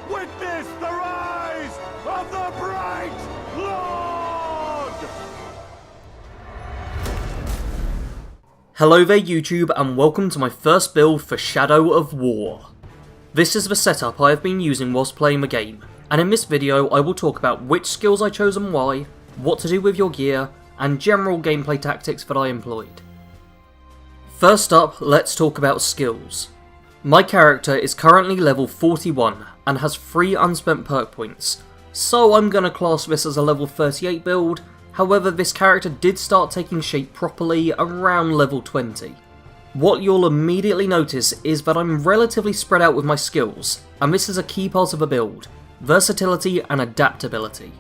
Witness the rise of the Bright Lord! Hello there YouTube, and welcome to my first build for Shadow of War. This is the setup I have been using whilst playing the game, and in this video I will talk about which skills I chose and why, what to do with your gear, and general gameplay tactics that I employed. First up, let's talk about skills. My character is currently level 41 and has 3 unspent perk points, so I'm gonna class this as a level 38 build. However, this character did start taking shape properly around level 20. What you'll immediately notice is that I'm relatively spread out with my skills, and this is a key part of a build: versatility and adaptability.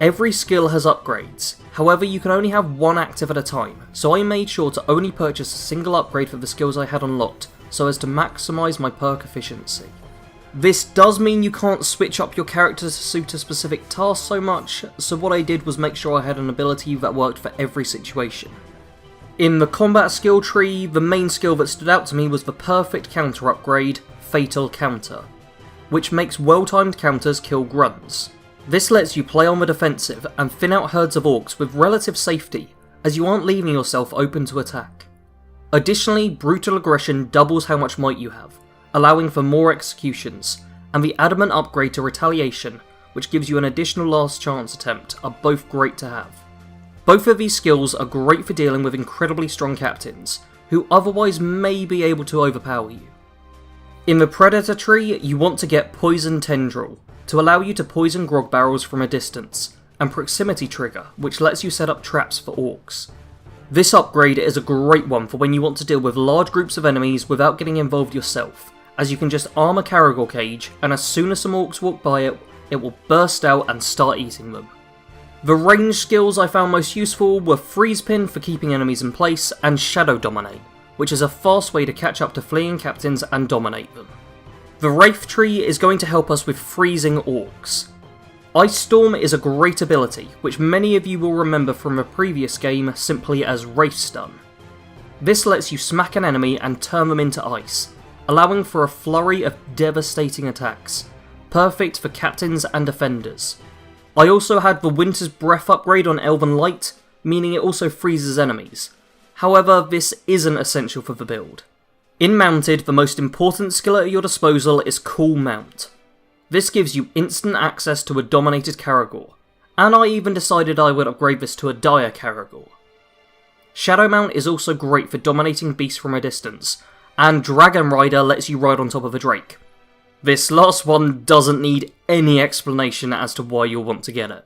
Every skill has upgrades, however you can only have one active at a time, so I made sure to only purchase a single upgrade for the skills I had unlocked, so as to maximise my perk efficiency. This does mean you can't switch up your character to suit a specific task so much, so what I did was make sure I had an ability that worked for every situation. In the combat skill tree, the main skill that stood out to me was the perfect counter upgrade, Fatal Counter, which makes well-timed counters kill grunts. This lets you play on the defensive and thin out herds of orcs with relative safety, as you aren't leaving yourself open to attack. Additionally, Brutal Aggression doubles how much might you have, allowing for more executions, and the Adamant upgrade to Retaliation, which gives you an additional last chance attempt, are both great to have. Both of these skills are great for dealing with incredibly strong captains, who otherwise may be able to overpower you. In the Predator tree, you want to get Poison Tendril, to allow you to poison grog barrels from a distance, and Proximity Trigger, which lets you set up traps for orcs. This upgrade is a great one for when you want to deal with large groups of enemies without getting involved yourself, as you can just arm a Caragor cage, and as soon as some orcs walk by it, it will burst out and start eating them. The range skills I found most useful were Freeze Pin for keeping enemies in place, and Shadow Dominate, which is a fast way to catch up to fleeing captains and dominate them. The Wraith tree is going to help us with freezing orcs. Ice Storm is a great ability, which many of you will remember from a previous game simply as Wraith Stun. This lets you smack an enemy and turn them into ice, allowing for a flurry of devastating attacks, perfect for captains and defenders. I also had the Winter's Breath upgrade on Elven Light, meaning it also freezes enemies. However, this isn't essential for the build. In Mounted, the most important skill at your disposal is Cool Mount. This gives you instant access to a dominated Caragor, and I even decided I would upgrade this to a Dire Caragor. Shadow Mount is also great for dominating beasts from a distance, and Dragon Rider lets you ride on top of a Drake. This last one doesn't need any explanation as to why you'll want to get it.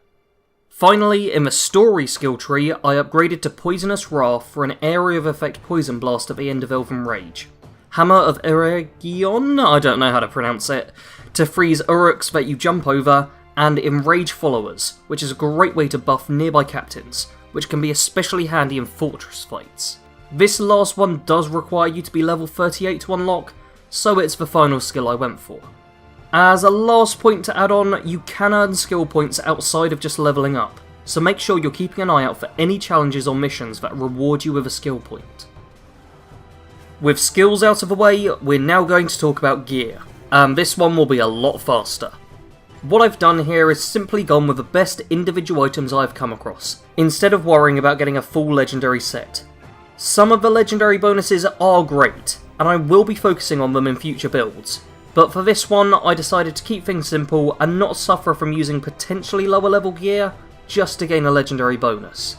Finally, in the Story skill tree, I upgraded to Poisonous Wrath for an area of effect Poison Blast at the end of Elven Rage, Hammer of Eregion, I don't know how to pronounce it, to freeze Uruks that you jump over, and Enrage Followers, which is a great way to buff nearby captains, which can be especially handy in fortress fights. This last one does require you to be level 38 to unlock, so it's the final skill I went for. As a last point to add on, you can earn skill points outside of just leveling up, so make sure you're keeping an eye out for any challenges or missions that reward you with a skill point. With skills out of the way, we're now going to talk about gear, and this one will be a lot faster. What I've done here is simply gone with the best individual items I've come across, instead of worrying about getting a full legendary set. Some of the legendary bonuses are great, and I will be focusing on them in future builds, but for this one I decided to keep things simple and not suffer from using potentially lower level gear just to gain a legendary bonus.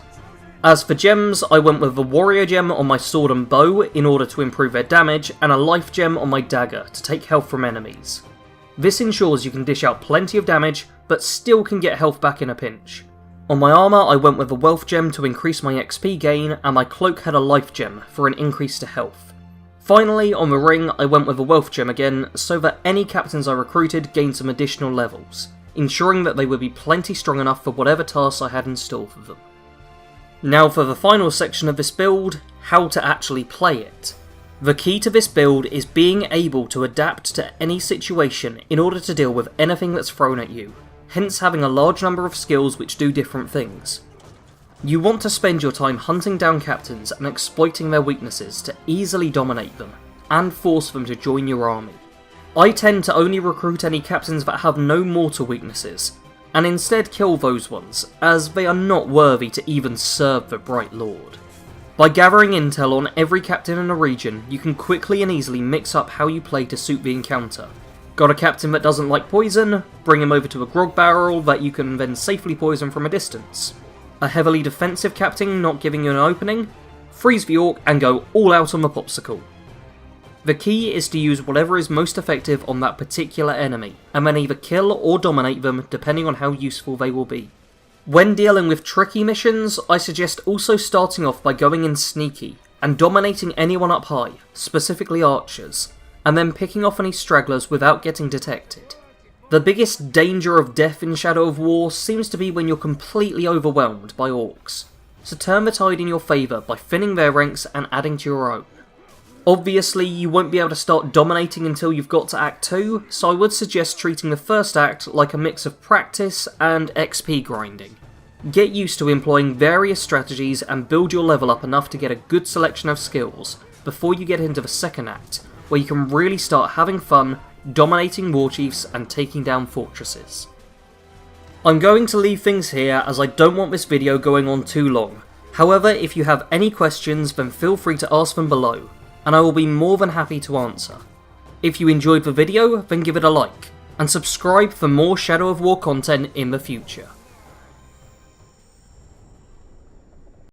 As for gems, I went with the Warrior Gem on my sword and bow in order to improve their damage, and a Life Gem on my dagger to take health from enemies. This ensures you can dish out plenty of damage, but still can get health back in a pinch. On my armour, I went with the Wealth Gem to increase my XP gain, and my cloak had a Life Gem for an increase to health. Finally, on the ring, I went with the Wealth Gem again, so that any captains I recruited gained some additional levels, ensuring that they would be plenty strong enough for whatever tasks I had in store for them. Now for the final section of this build, how to actually play it. The key to this build is being able to adapt to any situation in order to deal with anything that's thrown at you, hence having a large number of skills which do different things. You want to spend your time hunting down captains and exploiting their weaknesses to easily dominate them, and force them to join your army. I tend to only recruit any captains that have no mortal weaknesses, and instead kill those ones, as they are not worthy to even serve the Bright Lord. By gathering intel on every captain in a region, you can quickly and easily mix up how you play to suit the encounter. Got a captain that doesn't like poison? Bring him over to a grog barrel that you can then safely poison from a distance. A heavily defensive captain not giving you an opening? Freeze the orc and go all out on the popsicle. The key is to use whatever is most effective on that particular enemy, and then either kill or dominate them depending on how useful they will be. When dealing with tricky missions, I suggest also starting off by going in sneaky, and dominating anyone up high, specifically archers, and then picking off any stragglers without getting detected. The biggest danger of death in Shadow of War seems to be when you're completely overwhelmed by orcs, so turn the tide in your favour by thinning their ranks and adding to your own. Obviously, you won't be able to start dominating until you've got to Act 2, so I would suggest treating the first act like a mix of practice and XP grinding. Get used to employing various strategies and build your level up enough to get a good selection of skills before you get into the second act, where you can really start having fun, dominating warchiefs and taking down fortresses. I'm going to leave things here as I don't want this video going on too long. However, if you have any questions, then feel free to ask them below, and I will be more than happy to answer. If you enjoyed the video, then give it a like, and subscribe for more Shadow of War content in the future.